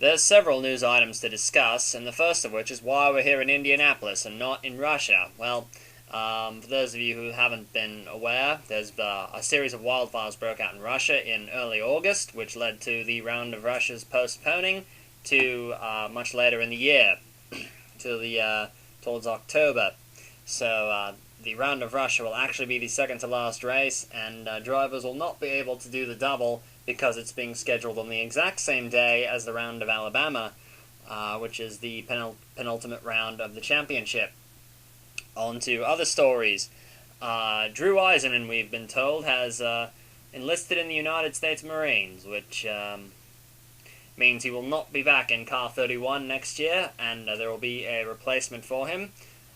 There's several news items to discuss, and the first of which is why we're here in Indianapolis and not in Russia. Well, for those of you who haven't been aware, there's a series of wildfires broke out in Russia in early August, which led to the round of Russia's postponing to much later in the year, towards October. So the round of Russia will actually be the second to last race, and drivers will not be able to do the double because it's being scheduled on the exact same day as the round of Alabama, which is the penultimate round of the championship. On to other stories. Drew Eisenman, we've been told, has enlisted in the United States Marines, which means he will not be back in Car 31 next year, and there will be a replacement for him.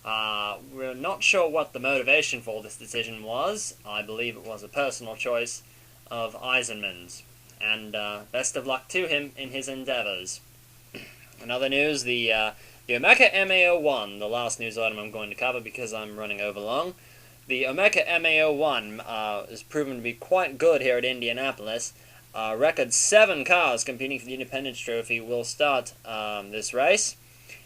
We're not sure what the motivation for this decision was. I believe it was a personal choice of Eisenman's, and best of luck to him in his endeavors. In other news, the Omeka MA01, the last news item I'm going to cover because I'm running over long. The Omeka MA01 is proven to be quite good here at Indianapolis. A record 7 cars competing for the Independence Trophy will start this race,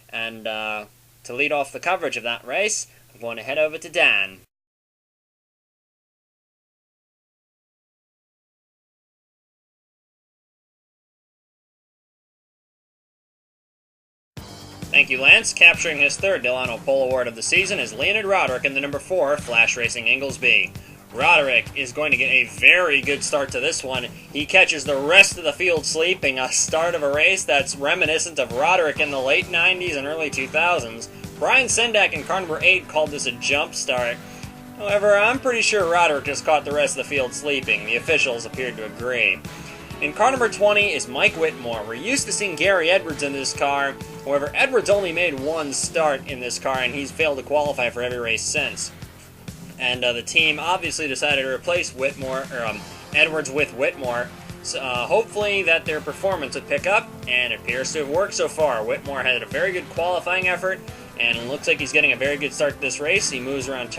and to lead off the coverage of that race, I'm going to head over to Dan. Thank you, Lance. Capturing his third Delano Pole Award of the season is Leonid Roderick in the number 4 Flash Racing Inglesby. Roderick is going to get a very good start to this one. He catches the rest of the field sleeping, a start of a race that's reminiscent of Roderick in the late 90s and early 2000s. Brian Sendak in car number 8 called this a jump start. However, I'm pretty sure Roderick just caught the rest of the field sleeping. The officials appeared to agree. In car number 20 is Mike Whitmore. We're used to seeing Gary Edwards in this car. However, Edwards only made one start in this car, and he's failed to qualify for every race since. And the team obviously decided to replace Edwards with Whitmore. So, hopefully that their performance would pick up, and it appears to have worked so far. Whitmore had a very good qualifying effort, and it looks like he's getting a very good start to this race. He moves around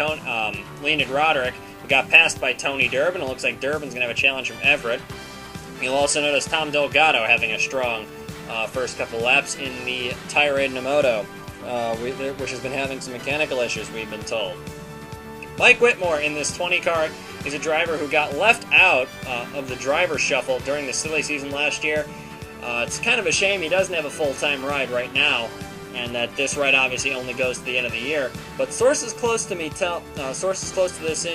Leonid Roderick, who got passed by Tony Durbin. It looks like Durbin's going to have a challenge from Everett. You'll also notice Tom Delgado having a strong first couple laps in the Tyrrell Namoto, which has been having some mechanical issues, we've been told. Mike Whitmore in this 20 car is a driver who got left out of the driver shuffle during the silly season last year. It's kind of a shame he doesn't have a full-time ride right now, and that this ride obviously only goes to the end of the year. But sources close to this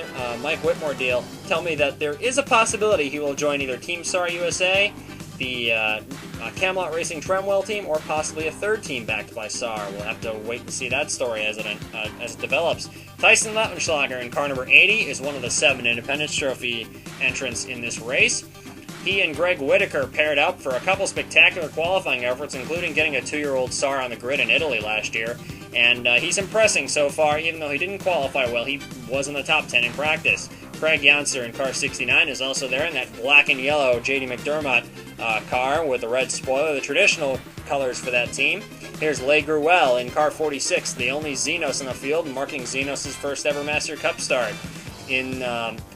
Mike Whitmore deal tell me that there is a possibility he will join either Team SAR USA, the Camelot Racing Tremwell team, or possibly a third team backed by SAR. We'll have to wait and see that story as it develops. Tyson Lautenschlager in car number 80 is one of the 7 Independence Trophy entrants in this race. He and Greg Whitaker paired up for a couple spectacular qualifying efforts, including getting a 2-year-old SAR on the grid in Italy last year. And he's impressing so far, even though he didn't qualify well. He was in the top 10 in practice. Craig Janser in car 69 is also there in that black and yellow J.D. McDermott car with the red spoiler, the traditional colors for that team. Here's Leigh Gruelle in car 46, the only Xenos in the field, marking Xenos' first ever Master Cup start. In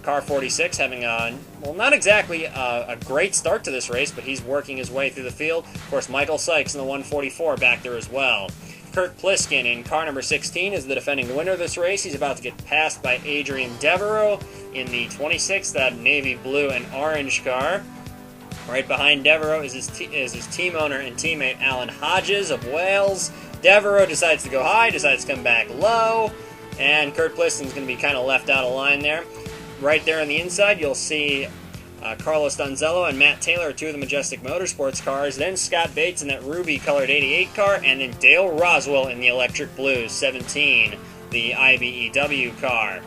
car 46, having not exactly a great start to this race, but he's working his way through the field. Of course, Michael Sykes in the 144 back there as well. Kurt Pliskin in car number 16 is the defending winner of this race. He's about to get passed by Adrian Devereaux in the 26th, that navy blue and orange car. Right behind Devereaux is his team owner and teammate Alan Hodges of Wales. Devereaux decides to go high, decides to come back low, and Kurt Pliskin's going to be kind of left out of line there. Right there on the inside, you'll see Carlos Donzello and Matt Taylor, 2 of the Majestic Motorsports cars. Then Scott Bates in that ruby-colored 88 car, and then Dale Roswell in the electric blue 17, the IBEW car.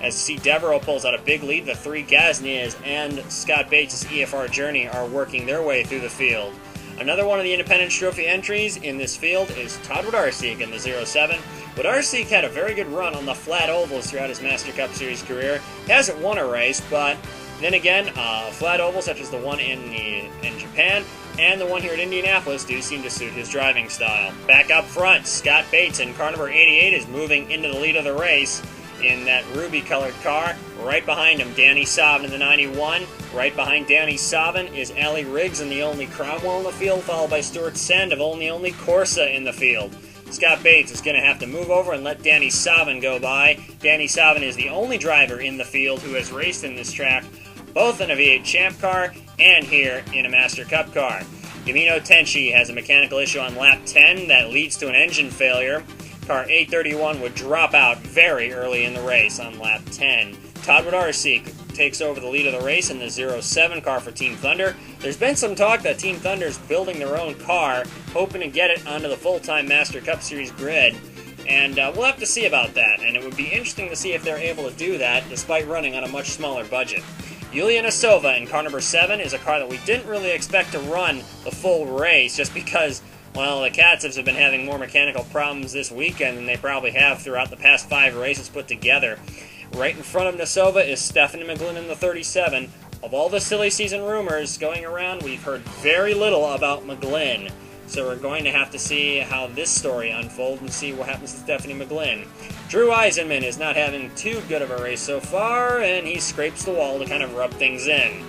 As you see, Devereaux pulls out a big lead. The 3 Gasniers and Scott Bates' EFR Journey are working their way through the field. Another one of the Independence Trophy entries in this field is Todd Wodarczyk in the 07. Wodarczyk had a very good run on the flat ovals throughout his Master Cup Series career. He hasn't won a race, but then again, flat ovals such as the one in Japan and the one here at Indianapolis do seem to suit his driving style. Back up front, Scott Bates in car number 88 is moving into the lead of the race. in that ruby-colored car. Right behind him, Danny Savin in the 91. Right behind Danny Savin is Allie Riggs in the only Cromwell in the field, followed by Stuart Sandoval in the only Corsa in the field. Scott Bates is going to have to move over and let Danny Savin go by. Danny Savin is the only driver in the field who has raced in this track, both in a V8 Champ car and here in a Master Cup car. Yamino Tenchi has a mechanical issue on lap 10 that leads to an engine failure. Car 831 would drop out very early in the race on lap 10. Todd Wodarczyk takes over the lead of the race in the 07 car for Team Thunder. There's been some talk that Team Thunder is building their own car, hoping to get it onto the full-time Master Cup Series grid. And we'll have to see about that, and it would be interesting to see if they're able to do that despite running on a much smaller budget. Yulia Nasova in car number 7 is a car that we didn't really expect to run the full race just because, well, the Katzevs have been having more mechanical problems this weekend than they probably have throughout the past 5 races put together. Right in front of Nasova is Stephanie McGlynn in the 37. Of all the silly season rumors going around, we've heard very little about McGlynn. So we're going to have to see how this story unfolds and see what happens to Stephanie McGlynn. Drew Eisenman is not having too good of a race so far, and he scrapes the wall to kind of rub things in.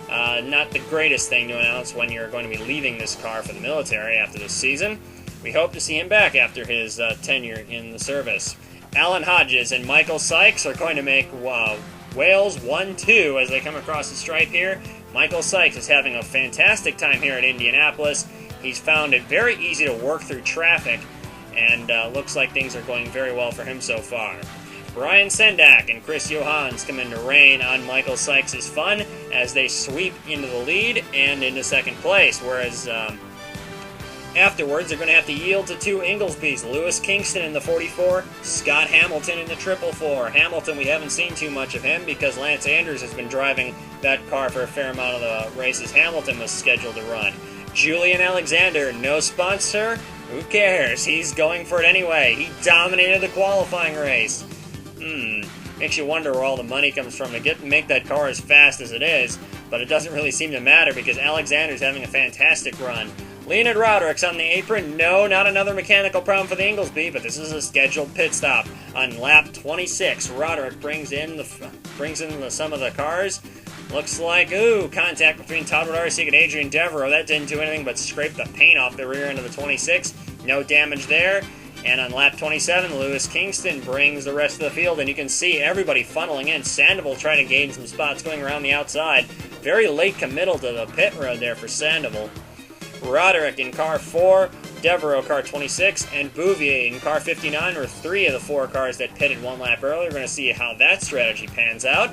Not the greatest thing to announce when you're going to be leaving this car for the military after this season. We hope to see him back after his tenure in the service. Alan Hodges and Michael Sykes are going to make Wales 1-2 as they come across the stripe here. Michael Sykes is having a fantastic time here at Indianapolis. He's found it very easy to work through traffic, and looks like things are going very well for him so far. Brian Sendak and Chris Johans come in to rain on Michael Sykes' fun as they sweep into the lead and into second place, whereas afterwards they're going to have to yield to 2 Inglesbys, Lewis Kingston in the 44, Scott Hamilton in the 444. Hamilton, we haven't seen too much of him because Lance Andrews has been driving that car for a fair amount of the races Hamilton was scheduled to run. Julian Alexander, no sponsor, who cares? He's going for it anyway. He dominated the qualifying race. Makes you wonder where all the money comes from to make that car as fast as it is, but it doesn't really seem to matter because Alexander's having a fantastic run. Leonid Roderick's on the apron. No, not another mechanical problem for the Inglesby, but this is a scheduled pit stop. On lap 26, Roderick brings in some of the cars. Looks like, contact between Todd Wodarczyk and Adrian Devereaux. That didn't do anything but scrape the paint off the rear end of the 26. No damage there. And on lap 27, Lewis Kingston brings the rest of the field, and you can see everybody funneling in. Sandoval trying to gain some spots going around the outside. Very late committal to the pit road there for Sandoval. Roderick in car 4, Devereaux car 26, and Bouvier in car 59 were 3 of the 4 cars that pitted 1 lap earlier. We're going to see how that strategy pans out.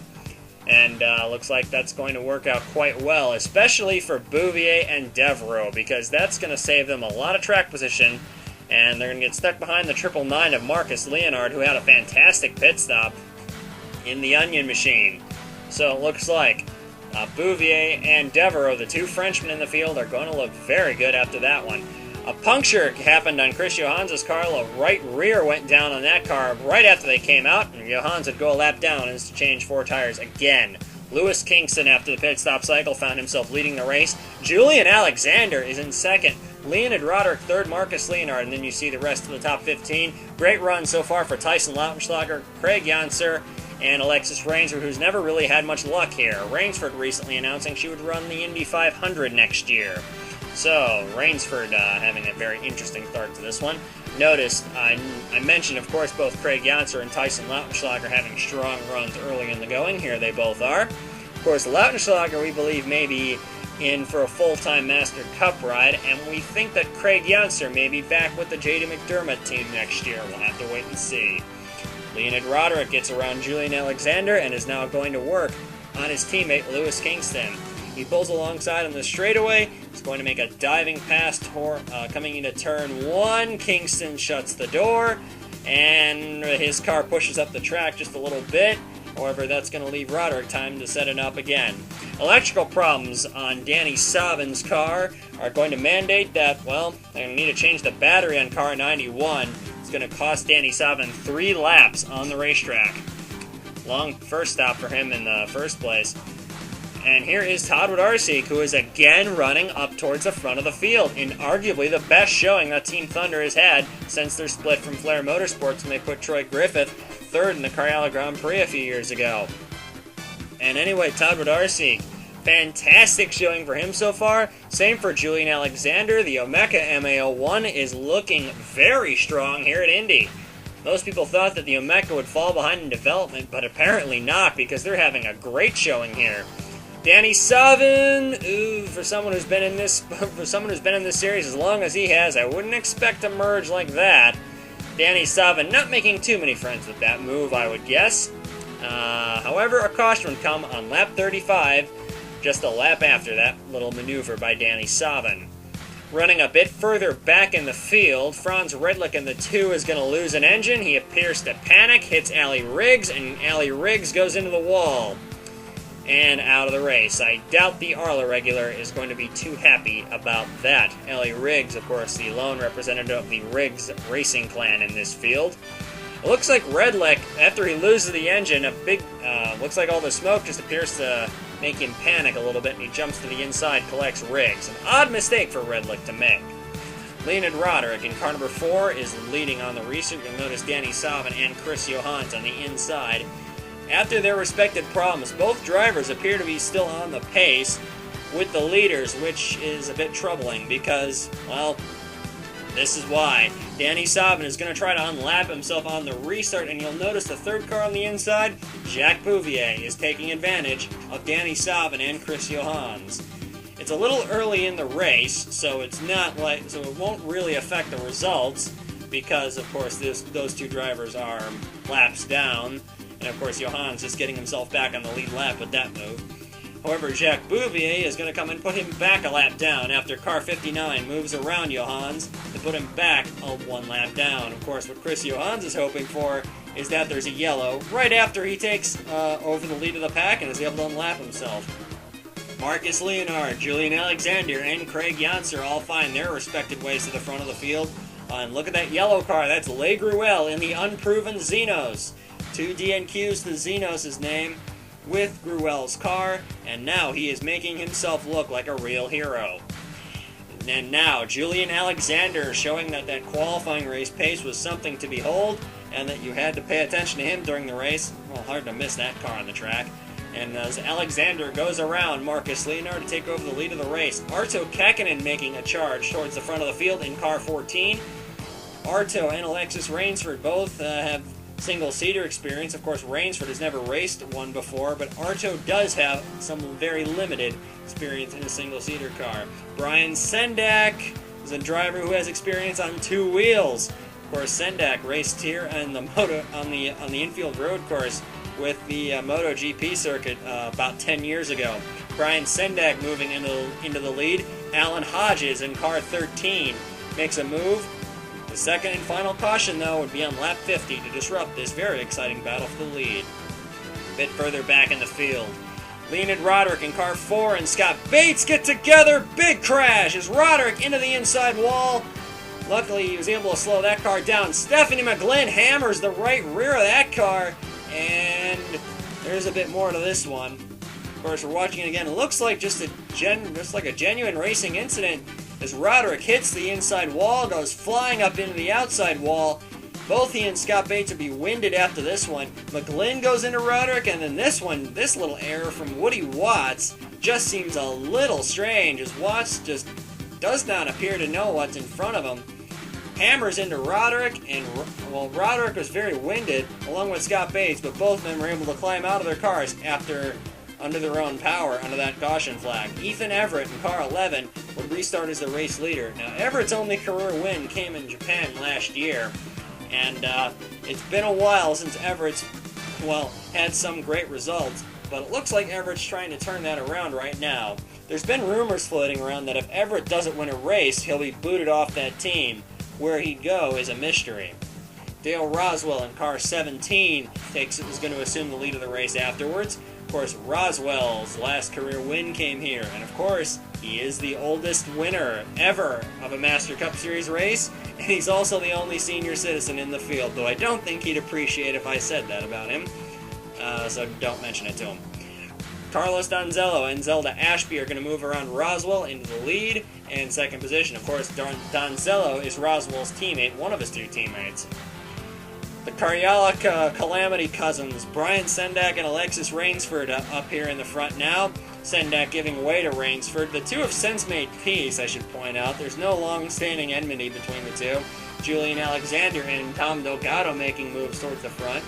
And looks like that's going to work out quite well, especially for Bouvier and Devereaux, because that's going to save them a lot of track position, and they're going to get stuck behind the 999 of Marcus Leonard, who had a fantastic pit stop in the Onion Machine. So it looks like Bouvier and Devereaux, the 2 Frenchmen in the field, are going to look very good after that one. A puncture happened on Chris Johans' car. A right rear went down on that car right after they came out, and Johans would go a lap down and has to change 4 tires again. Lewis Kingston, after the pit stop cycle, found himself leading the race. Julian Alexander is in second. Leonid Roderick third, Marcus Leonard, and then you see the rest of the top 15. Great run so far for Tyson Lautenschlager, Craig Janser, and Alexis Rainsford, who's never really had much luck here. Rainsford recently announcing she would run the Indy 500 next year. So, Rainsford having a very interesting start to this one. Notice, I mentioned, of course, both Craig Janser and Tyson Lautenschlager having strong runs early in the going. Here they both are. Of course, Lautenschlager, we believe, may be in for a full-time Master Cup ride, and we think that Craig Janser may be back with the J.D. McDermott team next year. We'll have to wait and see. Leonid Roderick gets around Julian Alexander and is now going to work on his teammate Lewis Kingston. He pulls alongside on the straightaway. He's going to make a diving pass coming into turn 1. Kingston shuts the door, and his car pushes up the track just a little bit. However, that's going to leave Roderick time to set it up again. Electrical problems on Danny Savin's car are going to mandate that, well, they're going to need to change the battery on car 91. It's going to cost Danny Savin 3 laps on the racetrack. Long first stop for him in the first place. And here is Todd Wlodarczyk, who is again running up towards the front of the field in arguably the best showing that Team Thunder has had since their split from Flair Motorsports when they put Troy Griffith third in the Carralla Grand Prix a few years ago. And anyway, Todd Wlodarczyk, fantastic showing for him so far. Same for Julian Alexander. The Omeka MA01 is looking very strong here at Indy. Most people thought that the Omeka would fall behind in development, but apparently not, because they're having a great showing here. Danny Savin, for someone who's been in this series as long as he has, I wouldn't expect a merge like that. Danny Savin not making too many friends with that move, I would guess. However, a caution would come on lap 35, just a lap after that little maneuver by Danny Savin. Running a bit further back in the field, Franz Redlich in the 2 is going to lose an engine. He appears to panic, hits Ali Riggs, and Ali Riggs goes into the wall and out of the race. I doubt the Arla regular is going to be too happy about that. Ali Riggs, of course, the lone representative of the Riggs racing clan in this field. It looks like Redlich, after he loses the engine, looks like all the smoke just appears to make him panic a little bit, and he jumps to the inside, collects Riggs. An odd mistake for Redlich to make. Leonid Roderick in car number 4 is leading on the restart. You'll notice Danny Savin and Chris Johans on the inside. After their respective problems, both drivers appear to be still on the pace with the leaders, which is a bit troubling because, well, this is why. Danny Savin is going to try to unlap himself on the restart, and you'll notice the third car on the inside, Jacques Bouvier, is taking advantage of Danny Savin and Chris Johans. It's a little early in the race, so it won't really affect the results because, of course, those two drivers are laps down. And, of course, Johans just getting himself back on the lead lap with that move. However, Jacques Bouvier is going to come and put him back a lap down after car 59 moves around Johans to put him back one lap down. Of course, what Chris Johans is hoping for is that there's a yellow right after he takes over the lead of the pack and is able to unlap himself. Marcus Leonard, Julian Alexander, and Craig Janser all find their respective ways to the front of the field. And look at that yellow car. That's Le Gruel in the unproven Xenos. 2 DNQs to Xenos' name with Gruel's car, and now he is making himself look like a real hero. And now, Julian Alexander showing that qualifying race pace was something to behold, and that you had to pay attention to him during the race. Well, hard to miss that car on the track. And as Alexander goes around Marcus Leonard to take over the lead of the race, Arto Käkkinen making a charge towards the front of the field in car 14. Arto and Alexis Rainsford both have single-seater experience. Of course, Rainsford has never raced one before, but Arto does have some very limited experience in a single-seater car. Brian Sendak is a driver who has experience on 2 wheels. Of course, Sendak raced here on the infield road course with the MotoGP circuit about 10 years ago. Brian Sendak moving into the lead. Alan Hodges in car 13 makes a move. The second and final caution, though, would be on lap 50 to disrupt this very exciting battle for the lead. A bit further back in the field, Leonid Roderick in car 4 and Scott Bates get together. Big crash as Roderick into the inside wall. Luckily, he was able to slow that car down. Stephanie McGlynn hammers the right rear of that car, and there's a bit more to this one. Of course, we're watching it again. It looks like just like a genuine racing incident as Roderick hits the inside wall, goes flying up into the outside wall. Both he and Scott Bates will be winded after this one. McGlynn goes into Roderick, and then this little error from Woody Watts just seems a little strange, as Watts just does not appear to know what's in front of him. Hammers into Roderick, and Roderick was very winded, along with Scott Bates, but both of them were able to climb out of their cars under their own power under that caution flag. Ethan Everett in car 11 would restart as the race leader. Now, Everett's only career win came in Japan last year, and it's been a while since Everett's, had some great results, but it looks like Everett's trying to turn that around right now. There's been rumors floating around that if Everett doesn't win a race, he'll be booted off that team. Where he'd go is a mystery. Dale Roswell in car 17 is going to assume the lead of the race afterwards. Of course, Roswell's last career win came here, and of course, he is the oldest winner ever of a Master Cup Series race, and he's also the only senior citizen in the field, though I don't think he'd appreciate if I said that about him, so don't mention it to him. Carlos Donzello and Zelda Ashby are going to move around Roswell into the lead and second position. Of course, Donzello is Roswell's teammate, one of his two teammates. The Karyalik Calamity cousins, Brian Sendak and Alexis Rainsford, up here in the front now. Sendak giving way to Rainsford. The two have since made peace, I should point out. There's no long-standing enmity between the two. Julian Alexander and Tom Delgado making moves towards the front.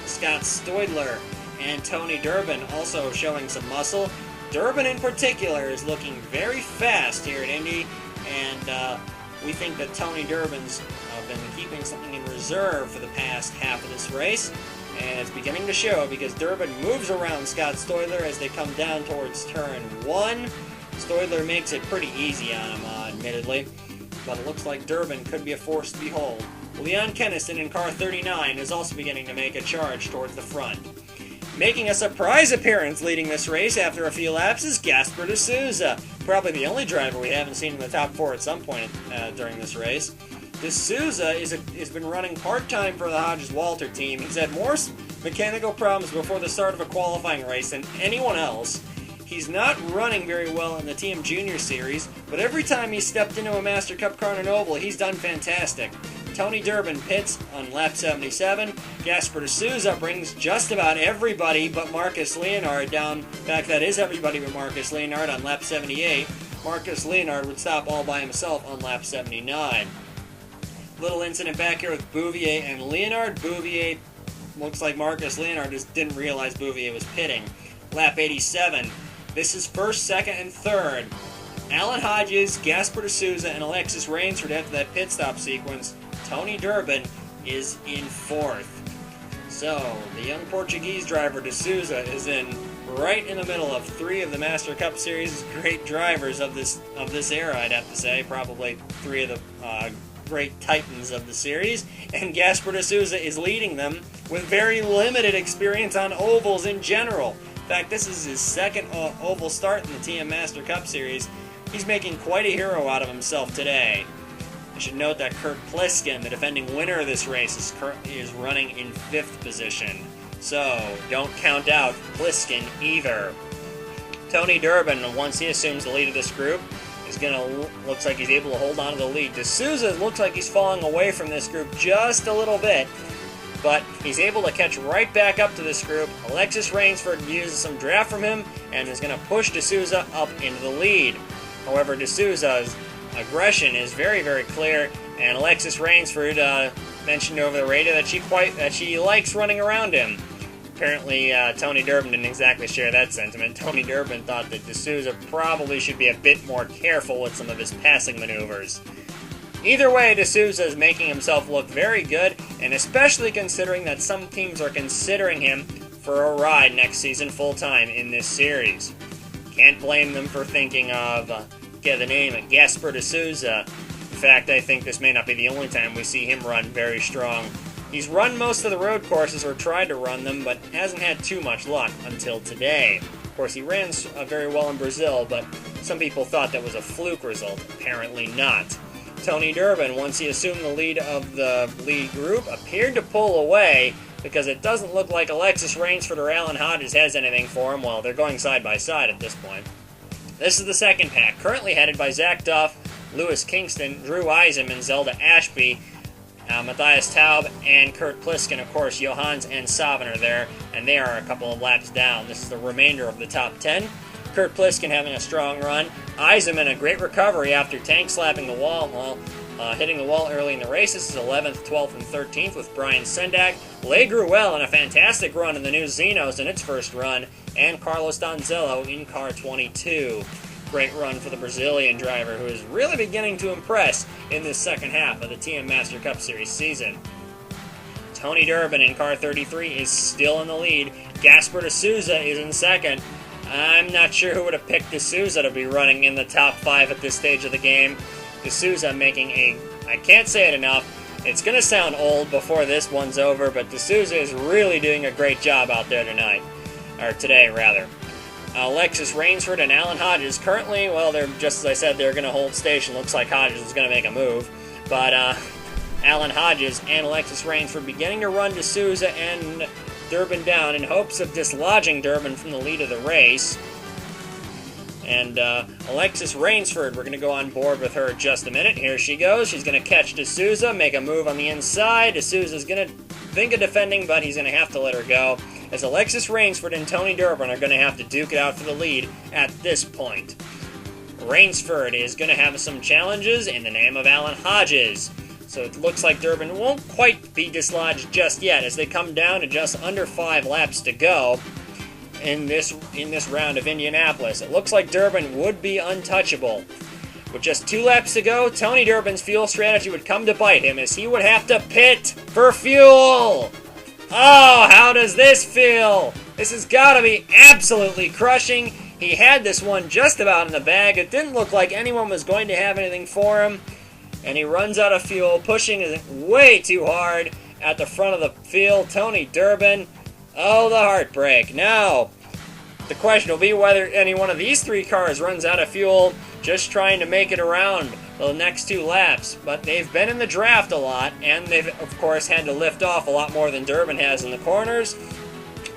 Scott Stoidler and Tony Durbin also showing some muscle. Durbin in particular is looking very fast here at Indy, and we think that Tony Durbin's been keeping something in reserve for the past half of this race, and it's beginning to show because Durbin moves around Scott Stoidler as they come down towards turn 1. Stoidler makes it pretty easy on him, admittedly, but it looks like Durbin could be a force to behold. Leon Kennison in car 39 is also beginning to make a charge towards the front. Making a surprise appearance leading this race after a few laps is Gaspar de Souza, probably the only driver we haven't seen in the top 4 at some point during this race. De Souza has been running part-time for the Hodges-Walter team. He's had more mechanical problems before the start of a qualifying race than anyone else. He's not running very well in the TM Junior Series, but every time he's stepped into a Master Cup car in an oval, he's done fantastic. Tony Durbin pits on lap 77. Gaspar de Souza brings just about everybody but Marcus Leonard down. In fact, that is everybody but Marcus Leonard on lap 78. Marcus Leonard would stop all by himself on lap 79. Little incident back here with Bouvier and Leonard. Bouvier looks like Marcus Leonard just didn't realize Bouvier was pitting. Lap 87. This is first, second, and third. Alan Hodges, Gaspar de Souza, and Alexis Rainsford after that pit stop sequence. Tony Durbin is in fourth. So, the young Portuguese driver de Souza is right in the middle of 3 of the Master Cup Series' great drivers of this era, I'd have to say. Probably 3 of the great titans of the series. And Gaspar de Souza is leading them with very limited experience on ovals in general. In fact, this is his second oval start in the TM Master Cup Series. He's making quite a hero out of himself today. I should note that Kurt Pliskin, the defending winner of this race, is running in 5th position. So, don't count out Pliskin either. Tony Durbin, once he assumes the lead of this group, looks like he's able to hold on to the lead. De Souza looks like he's falling away from this group just a little bit, but he's able to catch right back up to this group. Alexis Rainsford uses some draft from him and is going to push De Souza up into the lead. However, De Souza's aggression is very, very clear, and Alexis Rainsford mentioned over the radio that she likes running around him. Apparently, Tony Durbin didn't exactly share that sentiment. Tony Durbin thought that De Souza probably should be a bit more careful with some of his passing maneuvers. Either way, De Souza is making himself look very good, and especially considering that some teams are considering him for a ride next season full-time in this series. Can't blame them for thinking of the name Gaspar de Souza. In fact, I think this may not be the only time we see him run very strong. He's run most of the road courses, or tried to run them, but hasn't had too much luck until today. Of course, he ran very well in Brazil, but some people thought that was a fluke result. Apparently not. Tony Durbin, once he assumed the lead of the lead group, appeared to pull away because it doesn't look like Alexis Rainsford or Alan Hodges has anything for him. Well, they're going side by side at this point. This is the second pack, currently headed by Zach Duff, Lewis Kingston, Drew Eisen, and Zelda Ashby. Matthias Taub and Kurt Pliskin, of course, Johans and Savin are there, and they are a couple of laps down. This is the remainder of the top 10. Kurt Pliskin having a strong run. Eisenman, a great recovery after tank slapping the wall, hitting the wall early in the race. This is 11th, 12th, and 13th with Brian Sendak. Le Gruel in a fantastic run in the new Xenos in its first run, and Carlos Donzello in car 22. Great run for the Brazilian driver, who is really beginning to impress in this second half of the TM Master Cup Series season. Tony Durbin in car 33 is still in the lead. Gaspar de Souza is in second. I'm not sure who would have picked De Souza to be running in the top 5 at this stage of the game. De Souza making I can't say it enough, it's going to sound old before this one's over, but De Souza is really doing a great job out there today, rather. Alexis Rainsford and Alan Hodges currently, well, they're just as I said, they're going to hold station. Looks like Hodges is going to make a move, but Alan Hodges and Alexis Rainsford beginning to run De Souza and Durbin down in hopes of dislodging Durbin from the lead of the race. And Alexis Rainsford, we're going to go on board with her in just a minute. Here she goes. She's going to catch D'Souza, make a move on the inside. D'Souza's going to think of defending, but he's going to have to let her go, as Alexis Rainsford and Tony Durbin are going to have to duke it out for the lead at this point. Rainsford is going to have some challenges in the name of Alan Hodges. So it looks like Durbin won't quite be dislodged just yet, as they come down to just under 5 laps to go in this round of Indianapolis. It looks like Durbin would be untouchable. With just 2 laps to go, Tony Durbin's fuel strategy would come to bite him, as he would have to pit for fuel. Oh, how does this feel? This has got to be absolutely crushing. He had this one just about in the bag. It didn't look like anyone was going to have anything for him. And he runs out of fuel, pushing it way too hard at the front of the field. Tony Durbin. Oh, the heartbreak. Now, the question will be whether any one of these 3 cars runs out of fuel just trying to make it around the next 2 laps. But they've been in the draft a lot, and they've, of course, had to lift off a lot more than Durbin has in the corners.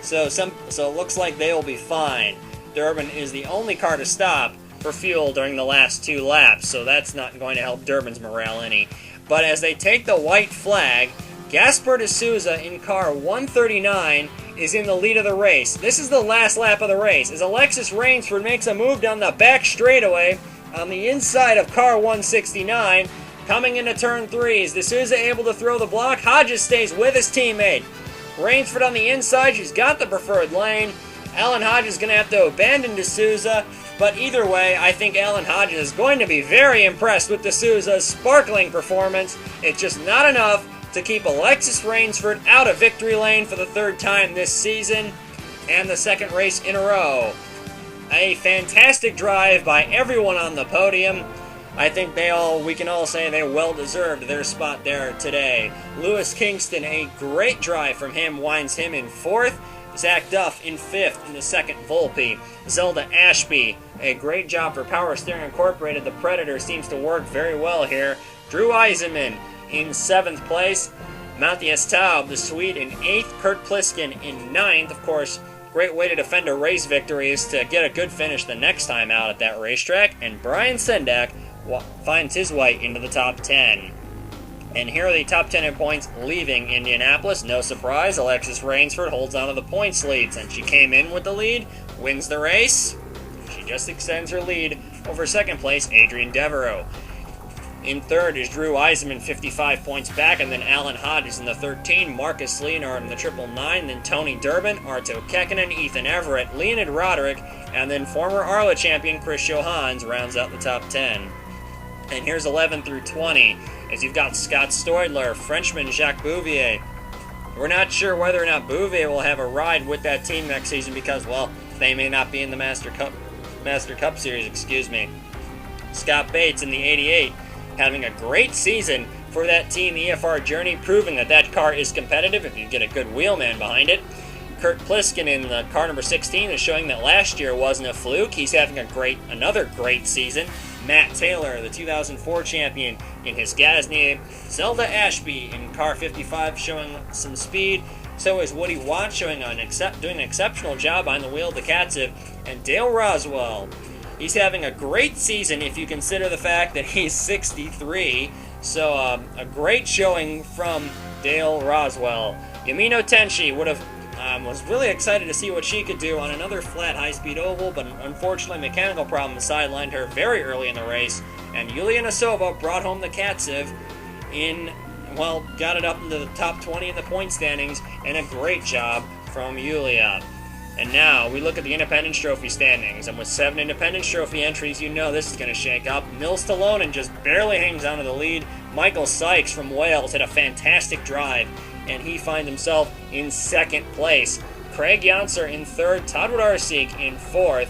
So it looks like they will be fine. Durbin is the only car to stop for fuel during the last 2 laps, so that's not going to help Durbin's morale any. But as they take the white flag, Gaspar D'Souza in car 139 is in the lead of the race. This is the last lap of the race, as Alexis Rainsford makes a move down the back straightaway on the inside of car 169. Coming into turn 3, is D'Souza able to throw the block? Hodges stays with his teammate. Rainsford on the inside, she's got the preferred lane. Alan Hodges is going to have to abandon D'Souza, but either way, I think Alan Hodges is going to be very impressed with D'Souza's sparkling performance. It's just not enough to keep Alexis Rainsford out of victory lane for the 3rd time this season, and the 2nd race in a row. A fantastic drive by everyone on the podium. I think we can all say they well deserved their spot there today. Lewis Kingston, a great drive from him, winds him in 4th. Zach Duff in 5th in the 2nd Volpe. Zelda Ashby, a great job for Power Steering Incorporated. The Predator seems to work very well here. Drew Eisenman in 7th place. Matthias Taub, the Swede, in 8th. Kurt Pliskin in 9th. Of course, great way to defend a race victory is to get a good finish the next time out at that racetrack. And Brian Sendak finds his way into the top 10. And here are the top 10 in points leaving Indianapolis. No surprise, Alexis Rainsford holds on to the points lead. Since she came in with the lead, wins the race. She just extends her lead over 2nd place, Adrian Devereaux. In 3rd is Drew Eisenman, 55 points back, and then Alan Hodges in the 13, Marcus Leonard in the 999, then Tony Durbin, Arto Kekkonen, Ethan Everett, Leonid Roderick, and then former Arla champion Chris Johans rounds out the top 10. And here's 11 through 20, as you've got Scott Stoidler, Frenchman Jacques Bouvier. We're not sure whether or not Bouvier will have a ride with that team next season because, well, they may not be in the Master Cup Series, Scott Bates in the 88, having a great season for that team, the EFR Journey, proving that car is competitive if you get a good wheelman behind it. Kurt Pliskin in the car number 16 is showing that last year wasn't a fluke. He's having another great season. Matt Taylor, the 2004 champion, in his Gasnier. Zelda Ashby in car 55 showing some speed. So is Woody Watts doing an exceptional job behind the wheel of the Katsev. And Dale Roswell, he's having a great season if you consider the fact that he's 63. So a great showing from Dale Roswell. Yamino Tenshi was really excited to see what she could do on another flat high-speed oval, but unfortunately mechanical problems sidelined her very early in the race, and Yulia Nasova brought home the Katsev got it up into the top 20 in the point standings, and a great job from Yulia. And now we look at the Independence Trophy standings, and with 7 Independence Trophy entries, you know this is going to shake up. Nils Stalonen just barely hangs on to the lead. Michael Sykes from Wales had a fantastic drive, and he finds himself in 2nd place. Craig Janser in 3rd, Todd Wodarczyk in 4th.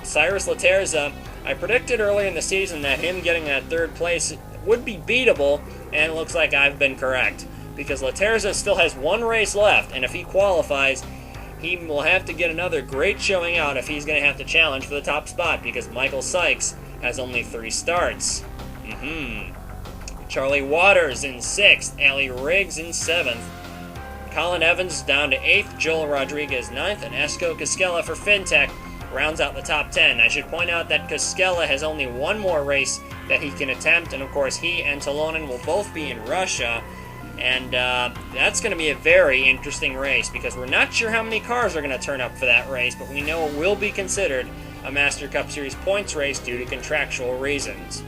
Cyrus Laterza, I predicted earlier in the season that him getting that 3rd place would be beatable, and it looks like I've been correct, because Laterza still has 1 race left, and if he qualifies, he will have to get another great showing out if he's going to have to challenge for the top spot, because Michael Sykes has only 3 starts. Charlie Waters in 6th, Allie Riggs in 7th, Colin Evans down to 8th, Joel Rodriguez 9th, and Esko Koskela for FinTech rounds out the top 10. I should point out that Koskela has only one more race that he can attempt, and of course he and Talonen will both be in Russia, and that's going to be a very interesting race because we're not sure how many cars are going to turn up for that race, but we know it will be considered a Master Cup Series points race due to contractual reasons.